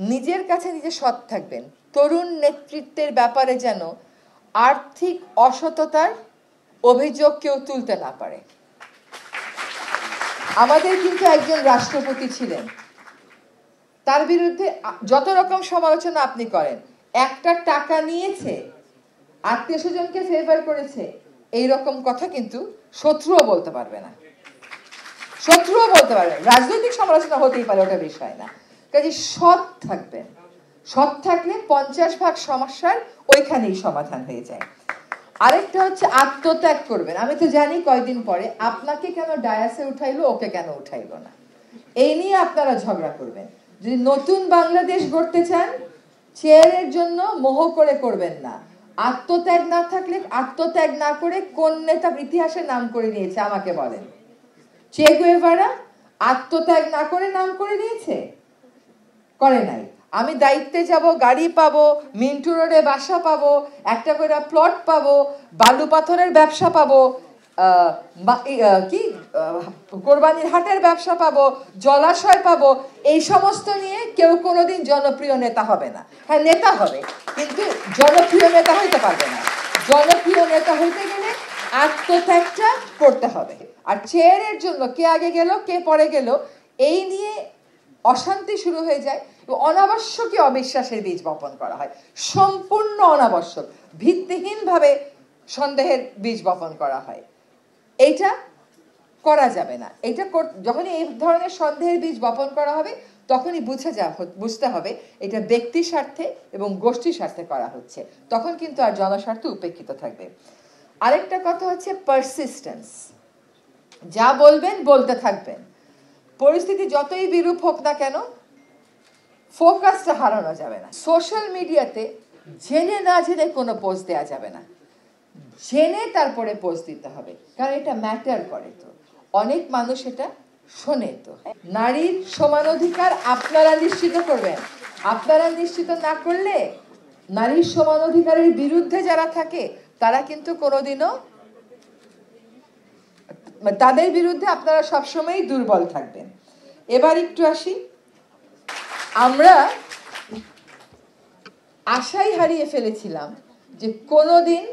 নিজের কাছে নিজে সৎ থাকবেন। তরুণ নেতৃত্বের ব্যাপারে যেন আর্থিক অসততার অভিযোগ কেউ তুলতে না পারে। আমাদের কিন্তু একজন রাষ্ট্রপতি ছিলেন, তার বিরুদ্ধে যত রকম সমালোচনা আপনি করেন, একটা টাকা নিয়েছে, আত্মীয় স্বজনকে ফেভার করেছে, এইরকম কথা কিন্তু শত্রুও বলতে পারবে না। শত্রুও বলতে পারবে, রাজনৈতিক সমালোচনা হতেই পারে, ওটা বিষয় না। কাজে সৎ থাকবেন, সৎ থাকলে 50% সমস্যার ওইখানেই সমাধান হয়ে যায়। আরেকটা হচ্ছে আত্মত্যাগ করবেন। আমি তো জানি কয়দিন পরে আপনাকে কেন ডায়াসে উঠাইলো, ওকে কেন উঠাইলো না, এই নিয়ে আপনারা ঝগড়া করবেন। যদি নতুন বাংলাদেশ গড়তে চান, চেয়ারের জন্য মোহ করে করবেন না। আত্মত্যাগ না থাকলে, আত্মত্যাগ না করে কোন নেতা ইতিহাসে নাম করে নিয়েছে আমাকে বলেন? চে গুয়েভারা আত্মত্যাগ না করে নাম করে নিয়েছে? করে নাই। আমি দায়িত্বে যাব, গাড়ি পাবো, মিন্টু রোডে বাসা পাবো, একটা করে প্লট পাবো, বালু পাথরের ব্যবসা পাবো, কি কোরবানির হাটের ব্যবসা পাবো, জলাশয় পাবো, এই সমস্ত নিয়ে কেউ কোনোদিন জনপ্রিয় নেতা হবে না। হ্যাঁ, নেতা হবে, কিন্তু জনপ্রিয় নেতা হইতে পারবে না। জনপ্রিয় নেতা হইতে গেলে আত্মত্যাগটা করতে হবে। আর চেয়ারের জন্য কে আগে গেল কে পরে গেল এই নিয়ে অশান্তি শুরু হয়ে যায়, অনাবশ্যকীয় অবিশ্বাসের বীজ বপন করা হয়, সম্পূর্ণ অনাবশ্যক, ভিত্তিহীনভাবে সন্দেহের বীজ বপন করা হয়। এইটা করা যাবে না। এইটা যখনই এই ধরনের সন্দেহের বীজ বপন করা হবে, তখনই বুঝতে হবে এটা ব্যক্তি স্বার্থে এবং গোষ্ঠী স্বার্থে করা হচ্ছে, তখন কিন্তু আর জনস্বার্থ উপেক্ষিত থাকবে। আরেকটা কথা হচ্ছে পারসিস্টেন্স। যা বলবেন বলতে থাকবেন, পরিস্থিতি যতই বিরূপ হোক না কেন, ফোকাসটা হারানো যাবে না। সোশ্যাল মিডিয়াতে জেনে না জেনে কোনো পোস্ট দেওয়া যাবে না, জেনে তারপরে পোস্ট দিতে হবে, কারণ এটা ম্যাটার করে। তো অনেক মানুষ এটা শোনে। তো নারীর সমান অধিকার আপনারা নিশ্চিত করবেন। আপনারা নিশ্চিত না করলে নারীর সমান অধিকারের বিরুদ্ধে যারা থাকে তারা কিন্তু কোনোদিনও, তাদের বিরুদ্ধে আপনারা সবসময় দুর্বল থাকবেন। এবার একটু আসি, আমরা আশাই হারিয়ে ফেলেছিলাম যে কোনোদিন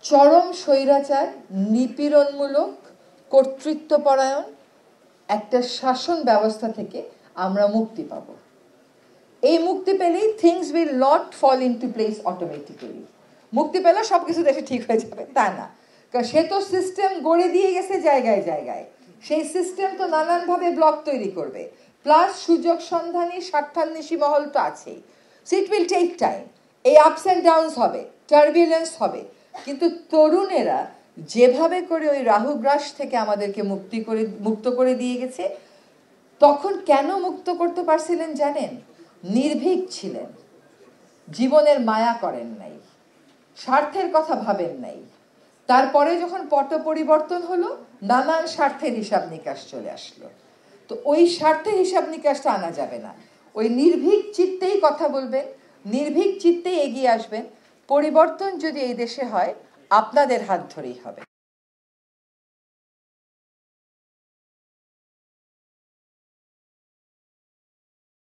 চরম স্বৈরাচার, নিপীড়নমূলক, কর্তৃত্বপরায়ণ একটা শাসন ব্যবস্থা থেকে আমরা মুক্তি পাব। এই মুক্তি পেলেই things will not fall into place automatically. মুক্তি পেলে সবকিছু দেশে ঠিক হয়ে যাবে তা না, কারণ সে তো সিস্টেম গড়ে দিয়ে গেছে জায়গায় জায়গায়। সেই সিস্টেম তো নানানভাবে ব্লক তৈরি করবে, প্লাস সুযোগ সন্ধানী স্বার্থান্বেষী মহল তো আছেই। So it will take time. এই আপস অ্যান্ড ডাউনস হবে, টার্বুলেন্স হবে, কিন্তু তরুণেরা যেভাবে করে ওই রাহুগ্রাস থেকে আমাদেরকে মুক্ত করে দিয়ে গেছে, তখন কেন মুক্ত করতে পারছিলেন জানেন? নির্ভীক ছিলেন, জীবনের মায়া করেন নাই, স্বার্থের কথা ভাবেন নাই। তারপরে যখন পট পরিবর্তন হলো, নানান স্বার্থের হিসাব নিকাশ চলে আসলো। তো ওই স্বার্থের হিসাব নিকাশটা আনা যাবে না। ওই নির্ভীক চিত্তেই কথা বলবেন, নির্ভীক চিত্তেই এগিয়ে আসবেন। পরিবর্তন যদি এই দেশে হয়, আপনাদের হাত ধরেই হবে।